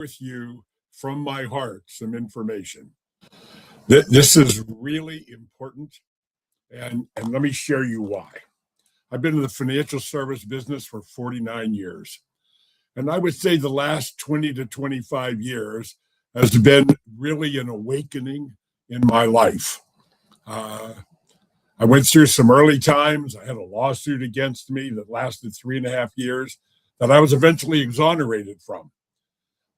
with you from my heart some information. This is really important, and let me share you why. I've been in the financial service business for 49 years, and I would say the last 20 to 25 years has been really an awakening in my life. Uh, I went through some early times. I had a lawsuit against me that lasted 3.5 years that I was eventually exonerated from.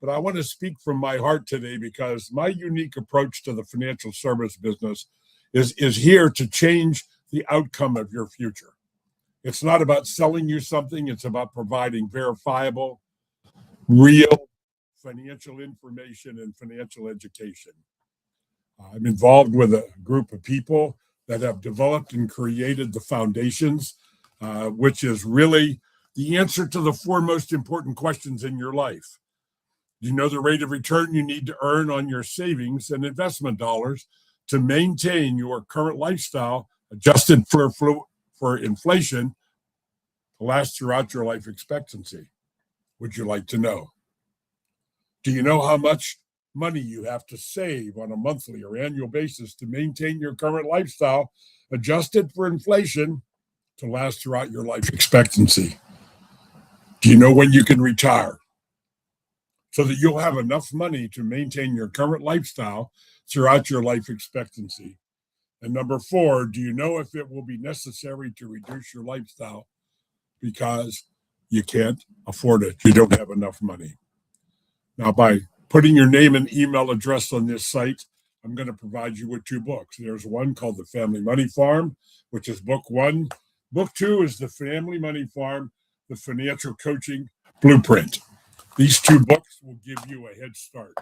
But I want to speak from my heart today because my unique approach to the financial service business is here to change the outcome of your future. It's not about selling you something, it's about providing verifiable, real financial information and financial education. I'm involved with a group of people that have developed and created the foundations, which is really the answer to the four most important questions in your life. You know the rate of return you need to earn on your savings and investment dollars to maintain your current lifestyle adjusted for inflation to last throughout your life expectancy. Would you like to know? Do you know how much money you have to save on a monthly or annual basis to maintain your current lifestyle adjusted for inflation to last throughout your life expectancy? Do you know when you can retire so that you'll have enough money to maintain your current lifestyle throughout your life expectancy? And number four, do you know if it will be necessary to reduce your lifestyle because you can't afford it? You don't have enough money. Now, by putting your name and email address on this site, I'm going to provide you with two books. There's one called The Family Money Farm, which is book one. Book two is The Family Money Farm, The Financial Coaching Blueprint. These two books will give you a head start.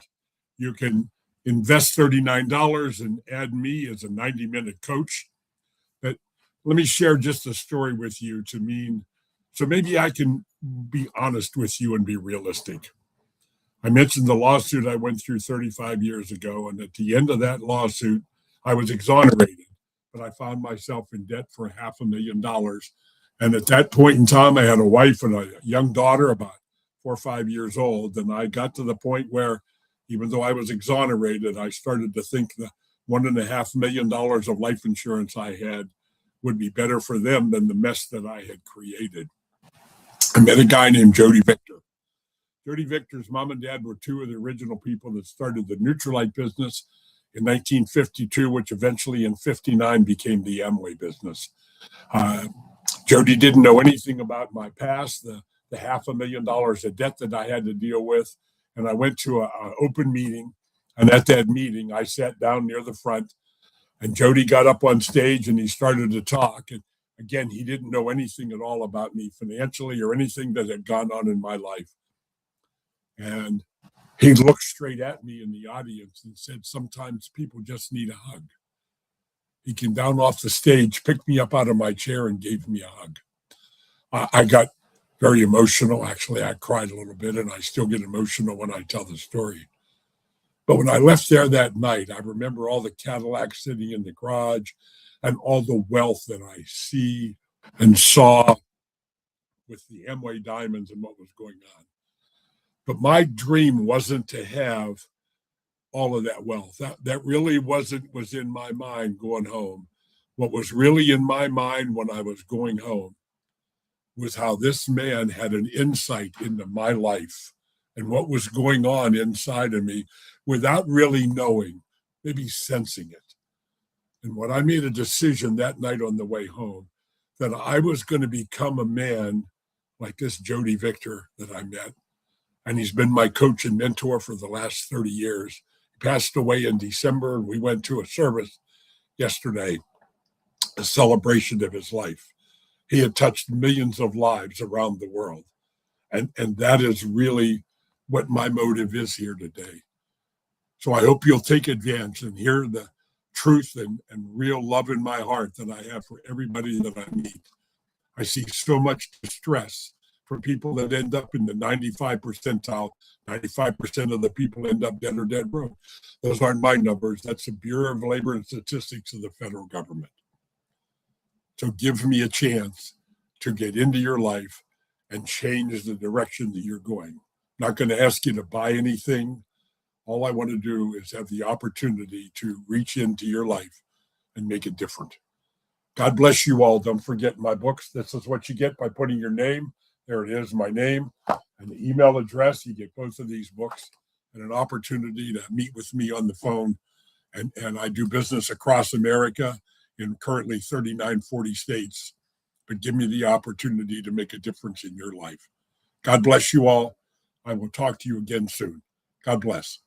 You can invest $39 and add me as a 90-minute coach. But let me share just a story with you so maybe I can be honest with you and be realistic. I mentioned the lawsuit I went through 35 years ago, and at the end of that lawsuit, I was exonerated, but I found myself in debt for $500,000. And at that point in time, I had a wife and a young daughter, about 4 or 5 years old, and I got to the point where, even though I was exonerated, I started to think the $1.5 million of life insurance I had would be better for them than the mess that I had created. I met a guy named Jody Victor. Jody Victor's mom and dad were two of the original people that started the Nutrilite business in 1952, which eventually in 59 became the Amway business. Jody didn't know anything about my past, the $500,000 of debt that I had to deal with. And I went to an open meeting. And at that meeting, I sat down near the front, and Jody got up on stage and he started to talk. And again, he didn't know anything at all about me financially or anything that had gone on in my life. And he looked straight at me in the audience and said, sometimes people just need a hug. He came down off the stage, picked me up out of my chair, and gave me a hug. I got very emotional. Actually, I cried a little bit, and I still get emotional when I tell the story. But when I left there that night, I remember all the Cadillacs sitting in the garage and all the wealth that I see and saw with the Amway diamonds and what was going on. But my dream wasn't to have all of that wealth. That really was in my mind going home. What was really in my mind when I was going home was how this man had an insight into my life and what was going on inside of me without really knowing, maybe sensing it. And when I made a decision that night on the way home that I was going to become a man like this Jody Victor that I met, and he's been my coach and mentor for the last 30 years. He passed away in December, and we went to a service yesterday, a celebration of his life. He had touched millions of lives around the world. And that is really what my motive is here today. So I hope you'll take advantage and hear the truth and real love in my heart that I have for everybody that I meet. I see so much distress for people that end up in the 95 percentile. 95% of the people end up dead or dead broke. Those aren't my numbers. That's the Bureau of Labor and Statistics of the federal government. So give me a chance to get into your life and change the direction that you're going. not going to ask you to buy anything. All I want to do is have the opportunity to reach into your life and make it different. God bless you all. Don't forget my books. This is what you get by putting your name. There it is, my name and the email address. You get both of these books and an opportunity to meet with me on the phone. And I do business across America in currently 39, 40 states. But give me the opportunity to make a difference in your life. God bless you all. I will talk to you again soon. God bless.